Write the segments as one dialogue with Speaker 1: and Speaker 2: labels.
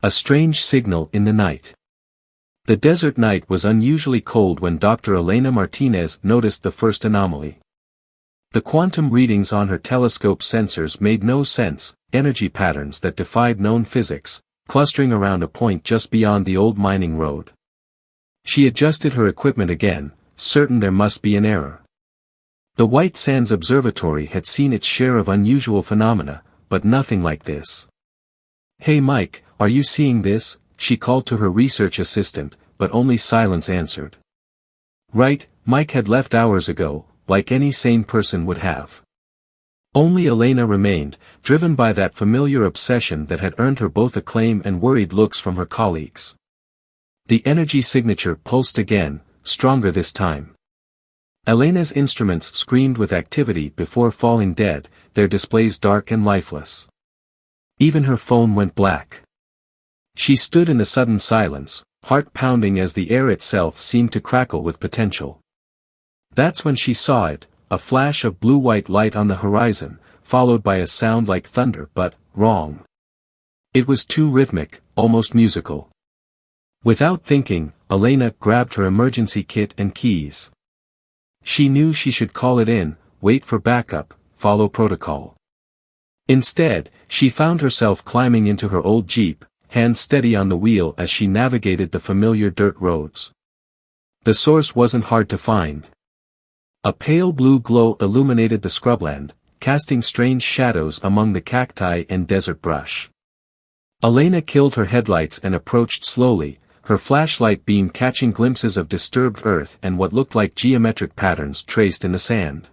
Speaker 1: A strange signal in the night. The desert night was unusually cold when Dr. Elena Martinez noticed the first anomaly. The quantum readings on her telescope sensors made no sense, energy patterns that defied known physics, clustering around a point just beyond the old mining road. She adjusted her equipment again, certain there must be an error. The White Sands Observatory had seen its share of unusual phenomena, but nothing like this. "Hey Mike, are you seeing this?" she called to her research assistant, but only silence answered. Right, Mike had left hours ago, like any sane person would have. Only Elena remained, driven by that familiar obsession that had earned her both acclaim and worried looks from her colleagues. The energy signature pulsed again, stronger this time. Elena's instruments screamed with activity before falling dead, their displays dark and lifeless. Even her phone went black. She stood in the sudden silence, heart pounding as the air itself seemed to crackle with potential. That's when she saw it, a flash of blue-white light on the horizon, followed by a sound like thunder but, wrong. It was too rhythmic, almost musical. Without thinking, Elena grabbed her emergency kit and keys. She knew she should call it in, wait for backup, follow protocol. Instead, she found herself climbing into her old Jeep, hands steady on the wheel as she navigated the familiar dirt roads. The source wasn't hard to find. A pale blue glow illuminated the scrubland, casting strange shadows among the cacti and desert brush. Elena killed her headlights and approached slowly, her flashlight beam catching glimpses of disturbed earth and what looked like geometric patterns traced in the sand.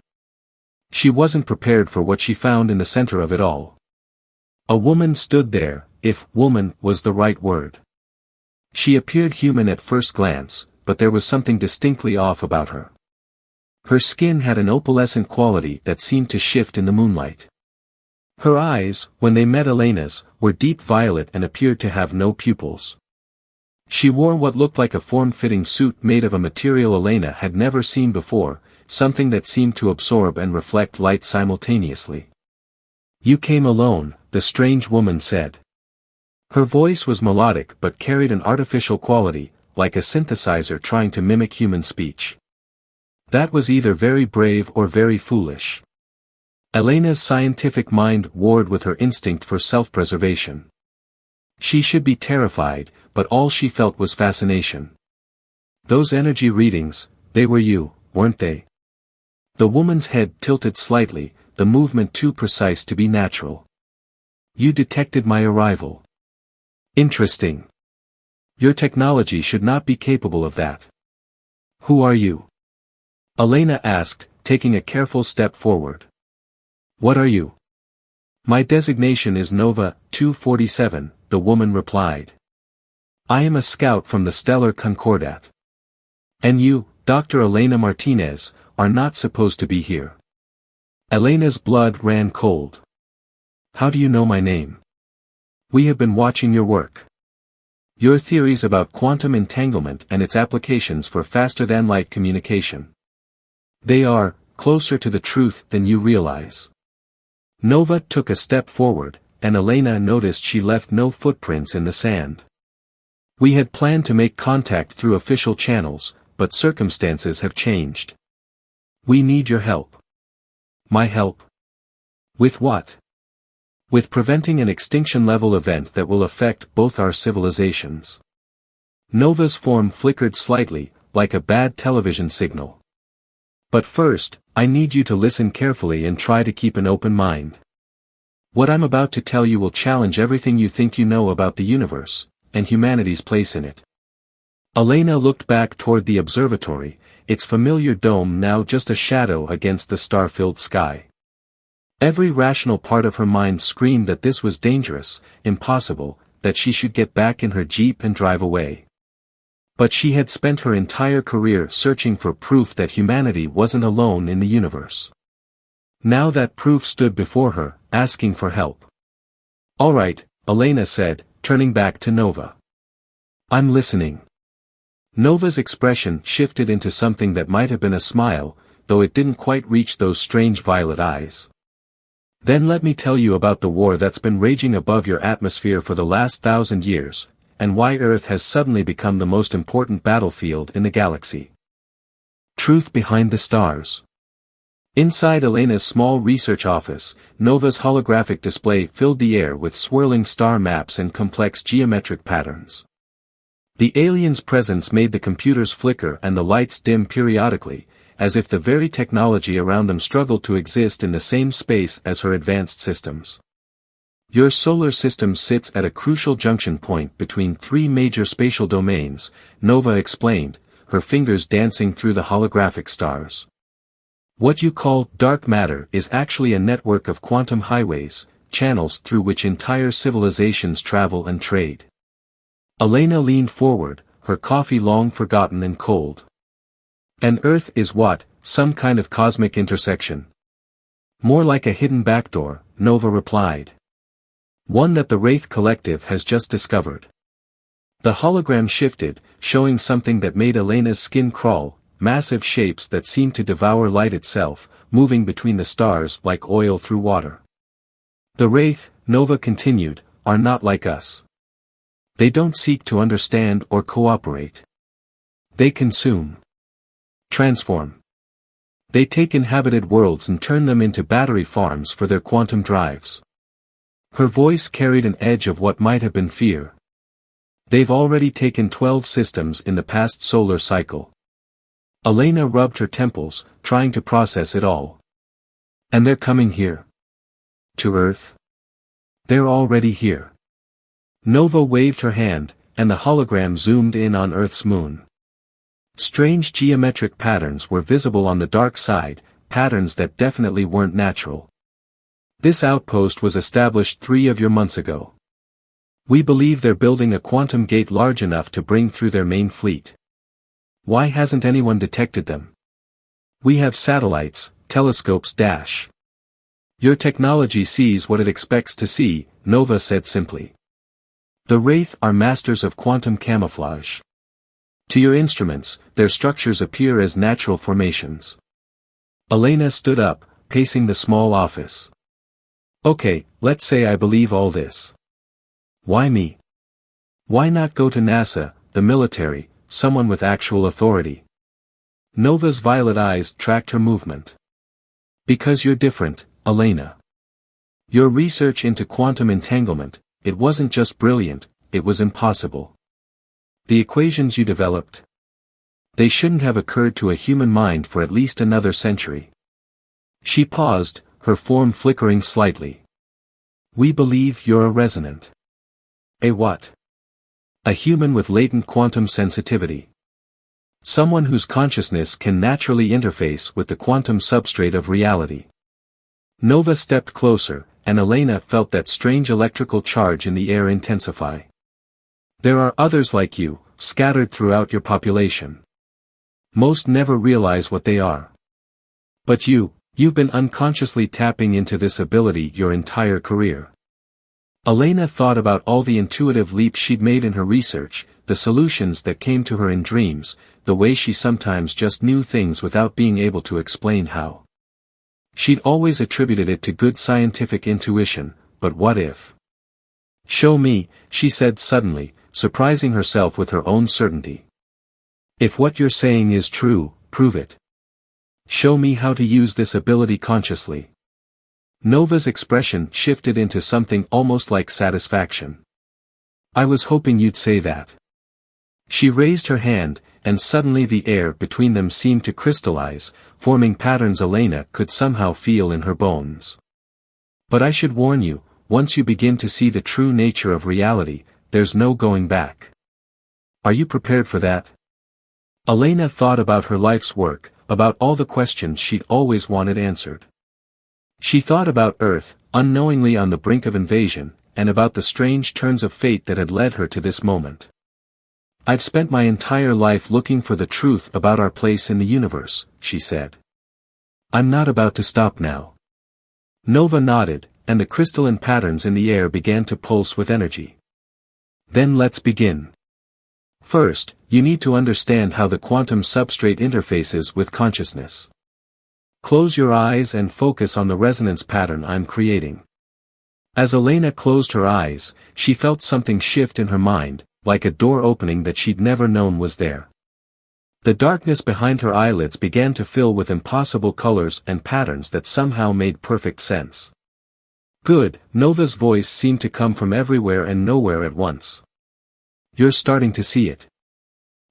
Speaker 1: She wasn't prepared for what she found in the center of it all. A woman stood there, if woman was the right word. She appeared human at first glance, but there was something distinctly off about her. Her skin had an opalescent quality that seemed to shift in the moonlight. Her eyes, when they met Elena's, were deep violet and appeared to have no pupils. She wore what looked like a form-fitting suit made of a material Elena had never seen before, something that seemed to absorb and reflect light simultaneously. "You came alone," the strange woman said. Her voice was melodic but carried an artificial quality, like a synthesizer trying to mimic human speech. That was either very brave or very foolish. Elena's scientific mind warred with her instinct for self-preservation. She should be terrified, but all she felt was fascination. "Those energy readings, they were you, weren't they?" The woman's head tilted slightly, the movement too precise to be natural. "You detected my arrival. Interesting. Your technology should not be capable of that." "Who are you?" Elena asked, taking a careful step forward. "What are you?" "My designation is Nova 247, the woman replied. "I am a scout from the Stellar Concordat. And you, Dr. Elena Martinez, are not supposed to be here." Elena's blood ran cold. "How do you know my name?" "We have been watching your work. Your theories about quantum entanglement and its applications for faster-than-light communication. They are closer to the truth than you realize." Nova took a step forward, and Elena noticed she left no footprints in the sand. "We had planned to make contact through official channels, but circumstances have changed. We need your help." "My help? With what?" "With preventing an extinction-level event that will affect both our civilizations." Nova's form flickered slightly, like a bad television signal. "But first, I need you to listen carefully and try to keep an open mind. What I'm about to tell you will challenge everything you think you know about the universe, and humanity's place in it." Elena looked back toward the observatory, its familiar dome now just a shadow against the star-filled sky. Every rational part of her mind screamed that this was dangerous, impossible, that she should get back in her Jeep and drive away. But she had spent her entire career searching for proof that humanity wasn't alone in the universe. Now that proof stood before her, asking for help. "All right," Elena said, turning back to Nova. "I'm listening." Nova's expression shifted into something that might have been a smile, though it didn't quite reach those strange violet eyes. Then let me tell you about the war that's been raging above your atmosphere for the last 1,000 years, and why Earth has suddenly become the most important battlefield in the galaxy. Truth behind the stars. Inside Elena's small research office, Nova's holographic display filled the air with swirling star maps and complex geometric patterns. The alien's presence made the computers flicker and the lights dim periodically, as if the very technology around them struggled to exist in the same space as her advanced systems. Your solar system sits at a crucial junction point between three major spatial domains, Nova explained, her fingers dancing through the holographic stars. What you call dark matter is actually a network of quantum highways, channels through which entire civilizations travel and trade. Elena leaned forward, her coffee long forgotten and cold. And Earth is what, some kind of cosmic intersection? More like a hidden backdoor, Nova replied. One that the Wraith Collective has just discovered. The hologram shifted, showing something that made Elena's skin crawl, massive shapes that seemed to devour light itself, moving between the stars like oil through water. The Wraith, Nova continued, are not like us. They don't seek to understand or cooperate. They consume. Transform. They take inhabited worlds and turn them into battery farms for their quantum drives. Her voice carried an edge of what might have been fear. They've already taken 12 systems in the past solar cycle. Elena rubbed her temples, trying to process it all. And they're coming here. To Earth? They're already here. Nova waved her hand, and the hologram zoomed in on Earth's moon. Strange geometric patterns were visible on the dark side, patterns that definitely weren't natural. This outpost was established 3 of your months ago. We believe they're building a quantum gate large enough to bring through their main fleet. Why hasn't anyone detected them? We have satellites, telescopes dash. Your technology sees what it expects to see, Nova said simply. The Wraith are masters of quantum camouflage. To your instruments, their structures appear as natural formations. Elena stood up, pacing the small office. Okay, let's say I believe all this. Why me? Why not go to NASA, the military, someone with actual authority? Nova's violet eyes tracked her movement. Because you're different, Elena. Your research into quantum entanglement, it wasn't just brilliant, it was impossible. The equations you developed? They shouldn't have occurred to a human mind for at least another century. She paused, her form flickering slightly. We believe you're a resonant. A what? A human with latent quantum sensitivity. Someone whose consciousness can naturally interface with the quantum substrate of reality. Nova stepped closer, and Elena felt that strange electrical charge in the air intensify. There are others like you, scattered throughout your population. Most never realize what they are. But you've been unconsciously tapping into this ability your entire career. Elena thought about all the intuitive leaps she'd made in her research, the solutions that came to her in dreams, the way she sometimes just knew things without being able to explain how. She'd always attributed it to good scientific intuition, but what if? Show me, she said suddenly, surprising herself with her own certainty. If what you're saying is true, prove it. Show me how to use this ability consciously. Nova's expression shifted into something almost like satisfaction. I was hoping you'd say that. She raised her hand, and suddenly the air between them seemed to crystallize, forming patterns Elena could somehow feel in her bones. But I should warn you, once you begin to see the true nature of reality, there's no going back. Are you prepared for that? Elena thought about her life's work, about all the questions she'd always wanted answered. She thought about Earth, unknowingly on the brink of invasion, and about the strange turns of fate that had led her to this moment. I've spent my entire life looking for the truth about our place in the universe, she said. I'm not about to stop now. Nova nodded, and the crystalline patterns in the air began to pulse with energy. Then let's begin. First, you need to understand how the quantum substrate interfaces with consciousness. Close your eyes and focus on the resonance pattern I'm creating. As Elena closed her eyes, she felt something shift in her mind, like a door opening that she'd never known was there. The darkness behind her eyelids began to fill with impossible colors and patterns that somehow made perfect sense. Good, Nova's voice seemed to come from everywhere and nowhere at once. You're starting to see it.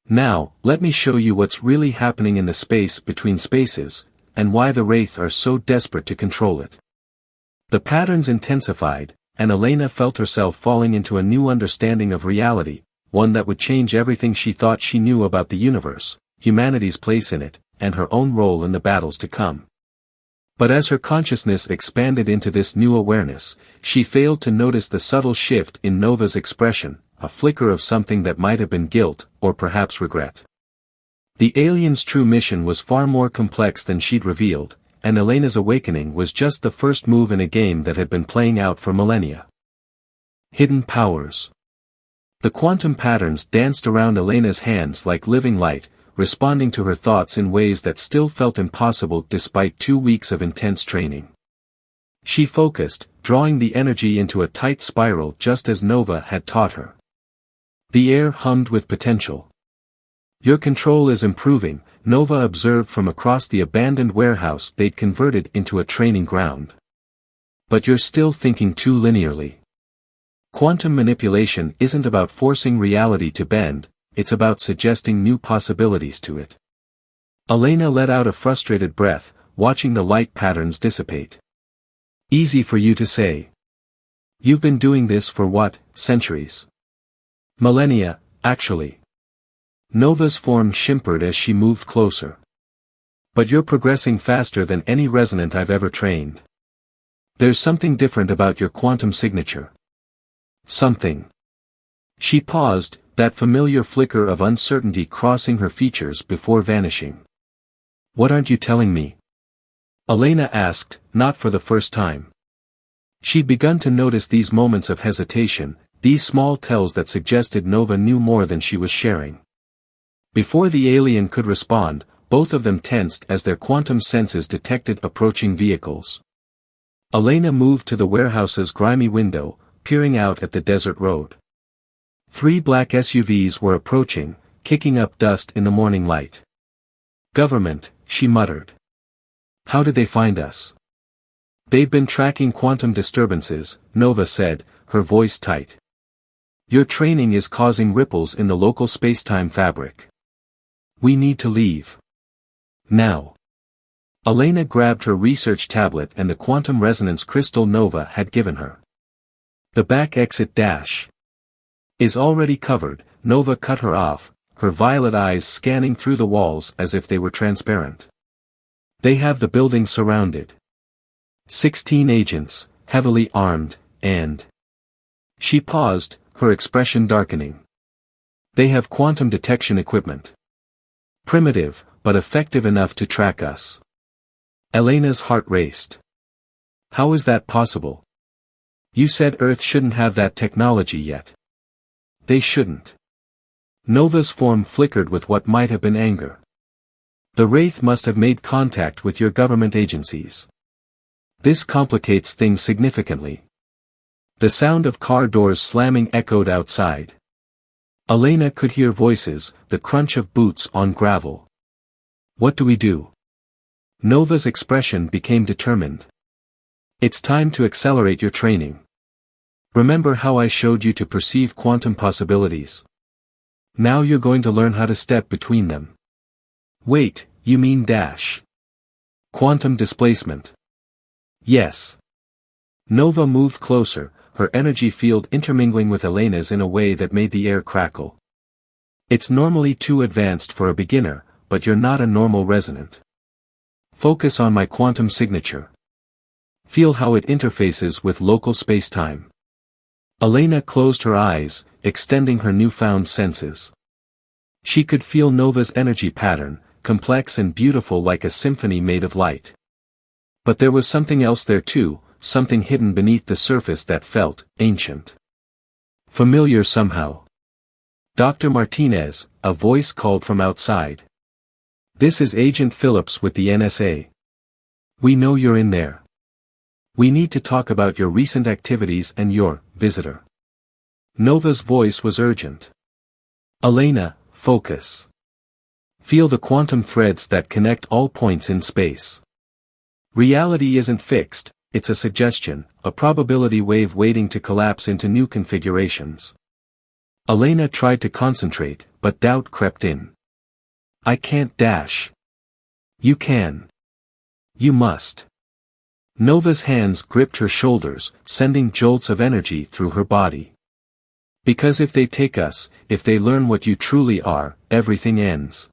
Speaker 1: Now, let me show you what's really happening in the space between spaces, and why the Wraith are so desperate to control it. The patterns intensified, and Elena felt herself falling into a new understanding of reality, one that would change everything she thought she knew about the universe, humanity's place in it, and her own role in the battles to come. But as her consciousness expanded into this new awareness, she failed to notice the subtle shift in Nova's expression, a flicker of something that might have been guilt, or perhaps regret. The alien's true mission was far more complex than she'd revealed, and Elena's awakening was just the first move in a game that had been playing out for millennia. Hidden powers. The quantum patterns danced around Elena's hands like living light, responding to her thoughts in ways that still felt impossible despite 2 weeks of intense training. She focused, drawing the energy into a tight spiral just as Nova had taught her. The air hummed with potential. Your control is improving, Nova observed from across the abandoned warehouse they'd converted into a training ground. But you're still thinking too linearly. Quantum manipulation isn't about forcing reality to bend, it's about suggesting new possibilities to it. Elena let out a frustrated breath, watching the light patterns dissipate. Easy for you to say. You've been doing this for what, centuries? Millennia, actually. Nova's form shimmered as she moved closer. But you're progressing faster than any resonant I've ever trained. There's something different about your quantum signature. Something. She paused, that familiar flicker of uncertainty crossing her features before vanishing. What aren't you telling me? Elena asked, not for the first time. She'd begun to notice these moments of hesitation, these small tells that suggested Nova knew more than she was sharing. Before the alien could respond, both of them tensed as their quantum senses detected approaching vehicles. Elena moved to the warehouse's grimy window, peering out at the desert road. 3 black SUVs were approaching, kicking up dust in the morning light. Government, she muttered. How did they find us? They've been tracking quantum disturbances, Nova said, her voice tight. Your training is causing ripples in the local space-time fabric. We need to leave. Now. Elena grabbed her research tablet and the quantum resonance crystal Nova had given her. The back exit dash is already covered, Nova cut her off, her violet eyes scanning through the walls as if they were transparent. They have the building surrounded. 16 agents, heavily armed, and... She paused, her expression darkening. They have quantum detection equipment. Primitive, but effective enough to track us. Elena's heart raced. How is that possible? You said Earth shouldn't have that technology yet. They shouldn't. Nova's form flickered with what might have been anger. The Wraith must have made contact with your government agencies. This complicates things significantly. The sound of car doors slamming echoed outside. Elena could hear voices, the crunch of boots on gravel. What do we do? Nova's expression became determined. It's time to accelerate your training. Remember how I showed you to perceive quantum possibilities? Now you're going to learn how to step between them. Wait, you mean dash? Quantum displacement. Yes. Nova moved closer, her energy field intermingling with Elena's in a way that made the air crackle. It's normally too advanced for a beginner, but you're not a normal resonant. Focus on my quantum signature. Feel how it interfaces with local space-time. Elena closed her eyes, extending her newfound senses. She could feel Nova's energy pattern, complex and beautiful like a symphony made of light. But there was something else there too, something hidden beneath the surface that felt ancient. Familiar somehow. Dr. Martinez, a voice called from outside. This is Agent Phillips with the NSA. We know you're in there. We need to talk about your recent activities and your visitor. Nova's voice was urgent. Elena, focus. Feel the quantum threads that connect all points in space. Reality isn't fixed, it's a suggestion, a probability wave waiting to collapse into new configurations. Elena tried to concentrate, but doubt crept in. I can't dash. You can. You must. Nova's hands gripped her shoulders, sending jolts of energy through her body. Because if they take us, if they learn what you truly are, everything ends.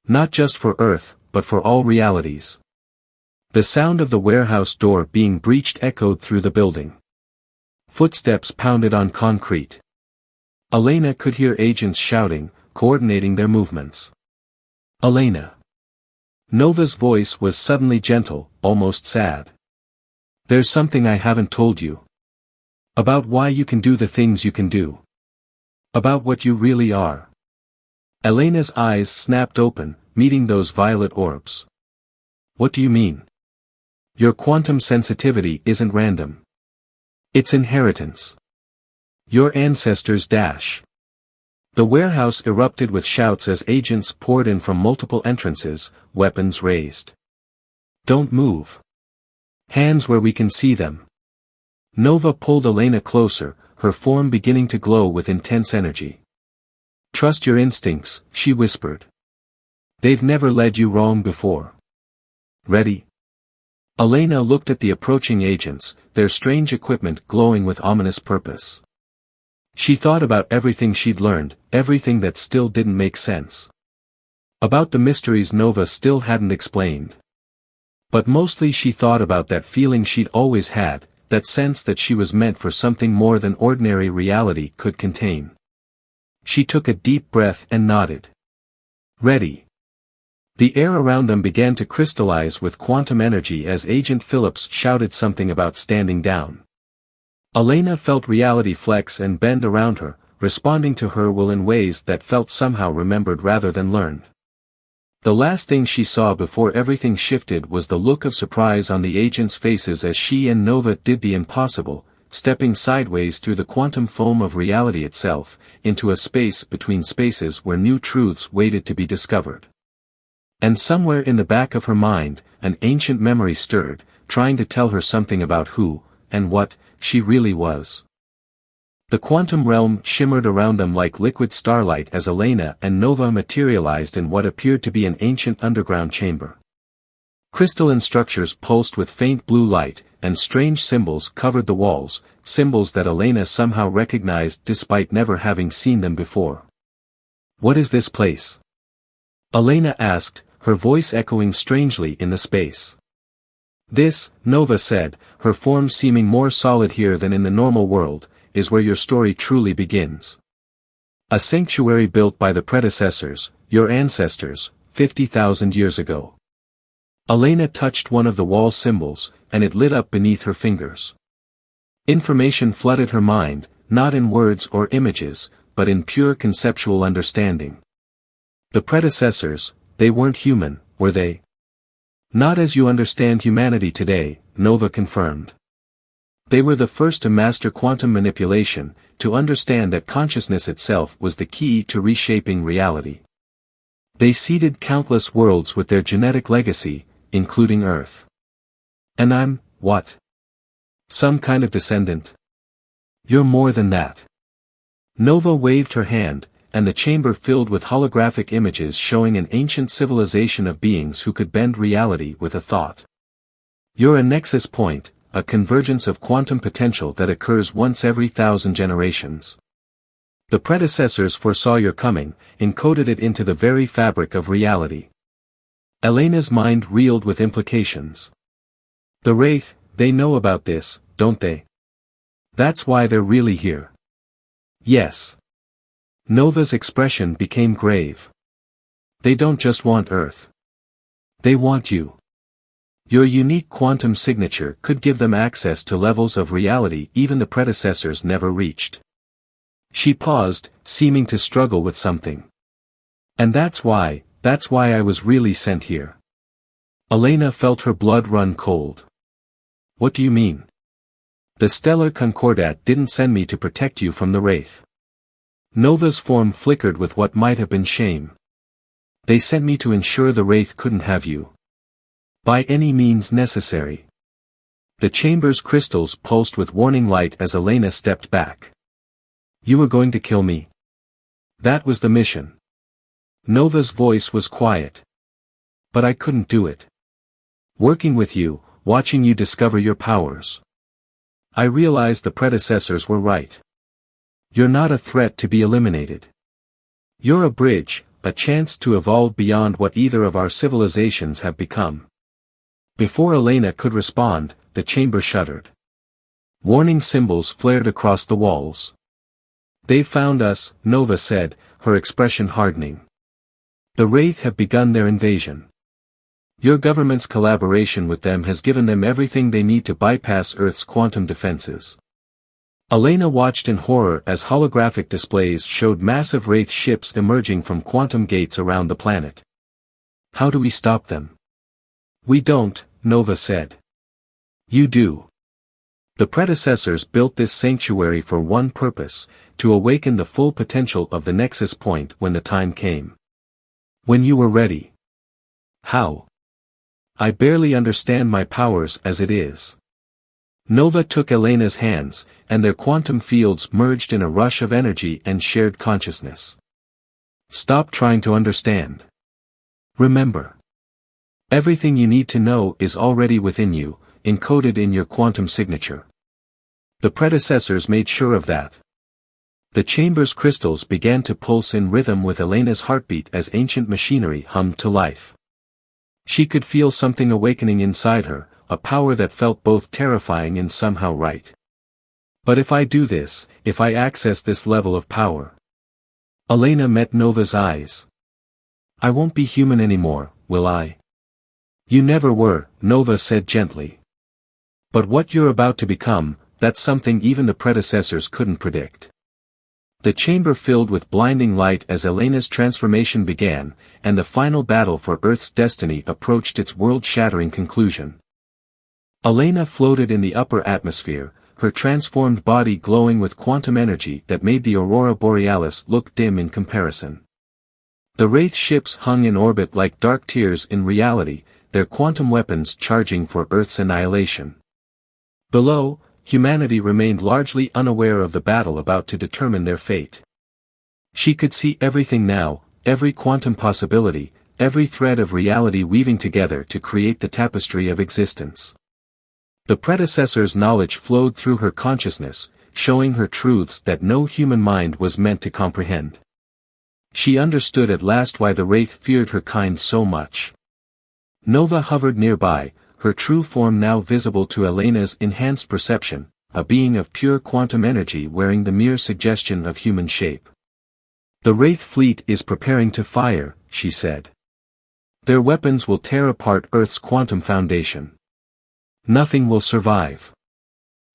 Speaker 1: Not just for Earth, but for all realities. The sound of the warehouse door being breached echoed through the building. Footsteps pounded on concrete. Elena could hear agents shouting, coordinating their movements. Elena. Nova's voice was suddenly gentle, almost sad. There's something I haven't told you. About why you can do the things you can do. About what you really are. Elena's eyes snapped open, meeting those violet orbs. What do you mean? Your quantum sensitivity isn't random. It's inheritance. Your ancestors dash. The warehouse erupted with shouts as agents poured in from multiple entrances, weapons raised. Don't move. Hands where we can see them. Nova pulled Elena closer, her form beginning to glow with intense energy. Trust your instincts, she whispered. They've never led you wrong before. Ready? Elena looked at the approaching agents, their strange equipment glowing with ominous purpose. She thought about everything she'd learned, everything that still didn't make sense. About the mysteries Nova still hadn't explained. But mostly she thought about that feeling she'd always had, that sense that she was meant for something more than ordinary reality could contain. She took a deep breath and nodded. Ready. The air around them began to crystallize with quantum energy as Agent Phillips shouted something about standing down. Elena felt reality flex and bend around her, responding to her will in ways that felt somehow remembered rather than learned. The last thing she saw before everything shifted was the look of surprise on the agents' faces as she and Nova did the impossible, stepping sideways through the quantum foam of reality itself, into a space between spaces where new truths waited to be discovered. And somewhere in the back of her mind, an ancient memory stirred, trying to tell her something about who, and what, she really was. The quantum realm shimmered around them like liquid starlight as Elena and Nova materialized in what appeared to be an ancient underground chamber. Crystalline structures pulsed with faint blue light, and strange symbols covered the walls, symbols that Elena somehow recognized despite never having seen them before. What is this place? Elena asked, her voice echoing strangely in the space. This, Nova said, her form seeming more solid here than in the normal world, is where your story truly begins. A sanctuary built by the predecessors, your ancestors, 50,000 years ago. Elena touched one of the wall symbols, and it lit up beneath her fingers. Information flooded her mind, not in words or images, but in pure conceptual understanding. The predecessors, they weren't human, were they? Not as you understand humanity today, Nova confirmed. They were the first to master quantum manipulation, to understand that consciousness itself was the key to reshaping reality. They seeded countless worlds with their genetic legacy, including Earth. And I'm, what? Some kind of descendant? You're more than that. Nova waved her hand, and the chamber filled with holographic images showing an ancient civilization of beings who could bend reality with a thought. You're a nexus point, a convergence of quantum potential that occurs once every 1,000 generations. The predecessors foresaw your coming, encoded it into the very fabric of reality. Elena's mind reeled with implications. The Wraith, they know about this, don't they? That's why they're really here. Yes. Nova's expression became grave. They don't just want Earth. They want you. Your unique quantum signature could give them access to levels of reality even the predecessors never reached. She paused, seeming to struggle with something. And that's why I was really sent here. Elena felt her blood run cold. What do you mean? The Stellar Concordat didn't send me to protect you from the Wraith. Nova's form flickered with what might have been shame. They sent me to ensure the Wraith couldn't have you. By any means necessary. The chamber's crystals pulsed with warning light as Elena stepped back. You were going to kill me. That was the mission. Nova's voice was quiet. But I couldn't do it. Working with you, watching you discover your powers. I realized the predecessors were right. You're not a threat to be eliminated. You're a bridge, a chance to evolve beyond what either of our civilizations have become. Before Elena could respond, the chamber shuddered. Warning symbols flared across the walls. They found us, Nova said, her expression hardening. The Wraith have begun their invasion. Your government's collaboration with them has given them everything they need to bypass Earth's quantum defenses. Elena watched in horror as holographic displays showed massive Wraith ships emerging from quantum gates around the planet. How do we stop them? We don't, Nova said. You do. The predecessors built this sanctuary for one purpose, to awaken the full potential of the Nexus Point when the time came. When you were ready. How? I barely understand my powers as it is. Nova took Elena's hands, and their quantum fields merged in a rush of energy and shared consciousness. Stop trying to understand. Remember. Everything you need to know is already within you, encoded in your quantum signature. The predecessors made sure of that. The chamber's crystals began to pulse in rhythm with Elena's heartbeat as ancient machinery hummed to life. She could feel something awakening inside her, a power that felt both terrifying and somehow right. But if I do this, if I access this level of power. Elena met Nova's eyes. I won't be human anymore, will I? You never were, Nova said gently. But what you're about to become, that's something even the predecessors couldn't predict. The chamber filled with blinding light as Elena's transformation began, and the final battle for Earth's destiny approached its world-shattering conclusion. Elena floated in the upper atmosphere, her transformed body glowing with quantum energy that made the aurora borealis look dim in comparison. The Wraith ships hung in orbit like dark tears in reality, their quantum weapons charging for Earth's annihilation. Below, humanity remained largely unaware of the battle about to determine their fate. She could see everything now, every quantum possibility, every thread of reality weaving together to create the tapestry of existence. The predecessor's knowledge flowed through her consciousness, showing her truths that no human mind was meant to comprehend. She understood at last why the Wraith feared her kind so much. Nova hovered nearby, her true form now visible to Elena's enhanced perception, a being of pure quantum energy wearing the mere suggestion of human shape. The Wraith fleet is preparing to fire, she said. Their weapons will tear apart Earth's quantum foundation. Nothing will survive.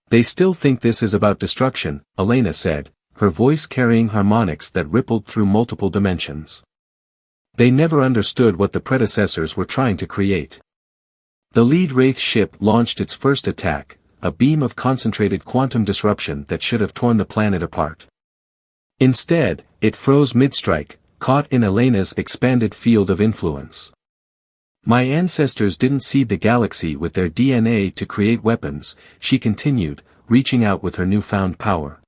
Speaker 1: They still think this is about destruction, Elena said, her voice carrying harmonics that rippled through multiple dimensions. They never understood what the predecessors were trying to create. The lead Wraith ship launched its first attack, a beam of concentrated quantum disruption that should have torn the planet apart. Instead, it froze mid-strike, caught in Elena's expanded field of influence. My ancestors didn't seed the galaxy with their DNA to create weapons, she continued, reaching out with her newfound power.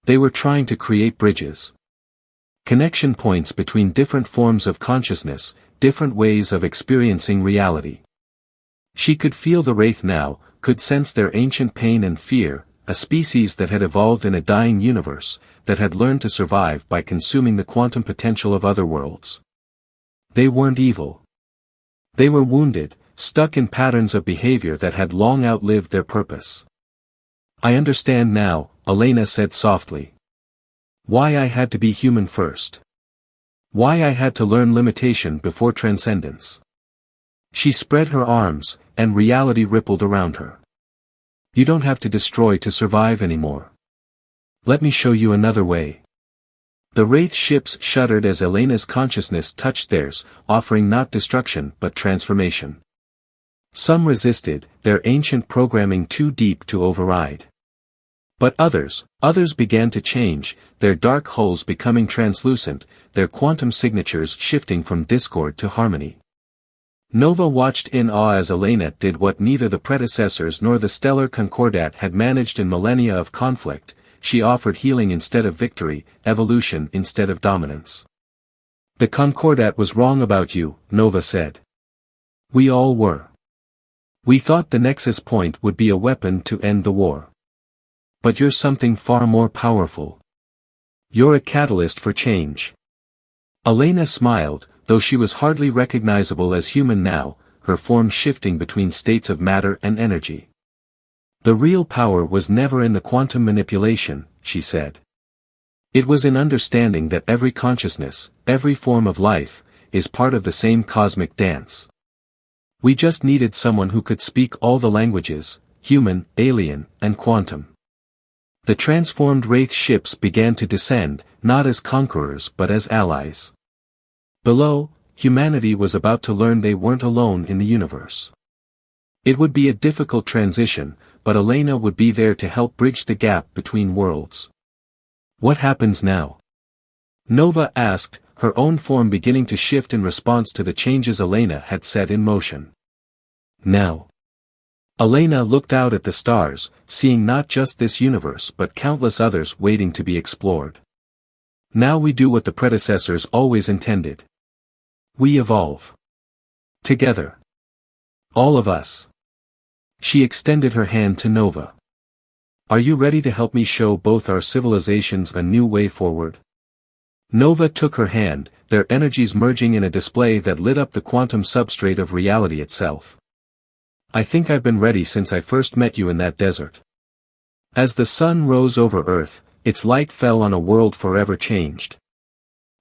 Speaker 1: They were trying to create bridges. Connection points between different forms of consciousness, different ways of experiencing reality. She could feel the Wraith now, could sense their ancient pain and fear, a species that had evolved in a dying universe, that had learned to survive by consuming the quantum potential of other worlds. They weren't evil. They were wounded, stuck in patterns of behavior that had long outlived their purpose. I understand now, Elena said softly. Why I had to be human first. Why I had to learn limitation before transcendence. She spread her arms, and reality rippled around her. You don't have to destroy to survive anymore. Let me show you another way. The Wraith ships shuddered as Elena's consciousness touched theirs, offering not destruction but transformation. Some resisted, their ancient programming too deep to override. But others began to change, their dark hulls becoming translucent, their quantum signatures shifting from discord to harmony. Nova watched in awe as Elena did what neither the predecessors nor the stellar Concordat had managed in millennia of conflict. She offered healing instead of victory, evolution instead of dominance. "The Concordat was wrong about you," Nova said. "We all were. We thought the Nexus Point would be a weapon to end the war. But you're something far more powerful. You're a catalyst for change." Elena smiled, though she was hardly recognizable as human now, her form shifting between states of matter and energy. "The real power was never in the quantum manipulation," she said. "It was in understanding that every consciousness, every form of life, is part of the same cosmic dance. We just needed someone who could speak all the languages, human, alien, and quantum." The transformed Wraith ships began to descend, not as conquerors but as allies. Below, humanity was about to learn they weren't alone in the universe. It would be a difficult transition, but Elena would be there to help bridge the gap between worlds. "What happens now?" Nova asked, her own form beginning to shift in response to the changes Elena had set in motion. "Now." Elena looked out at the stars, seeing not just this universe but countless others waiting to be explored. "Now we do what the predecessors always intended. We evolve. Together. All of us." She extended her hand to Nova. "Are you ready to help me show both our civilizations a new way forward?" Nova took her hand, their energies merging in a display that lit up the quantum substrate of reality itself. "I think I've been ready since I first met you in that desert." As the sun rose over Earth, its light fell on a world forever changed.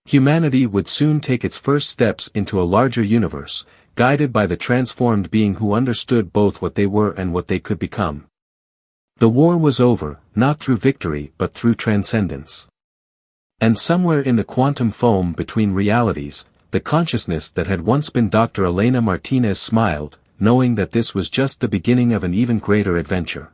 Speaker 1: Humanity would soon take its first steps into a larger universe, guided by the transformed being who understood both what they were and what they could become. The war was over, not through victory but through transcendence. And somewhere in the quantum foam between realities, the consciousness that had once been Dr. Elena Martinez smiled, knowing that this was just the beginning of an even greater adventure.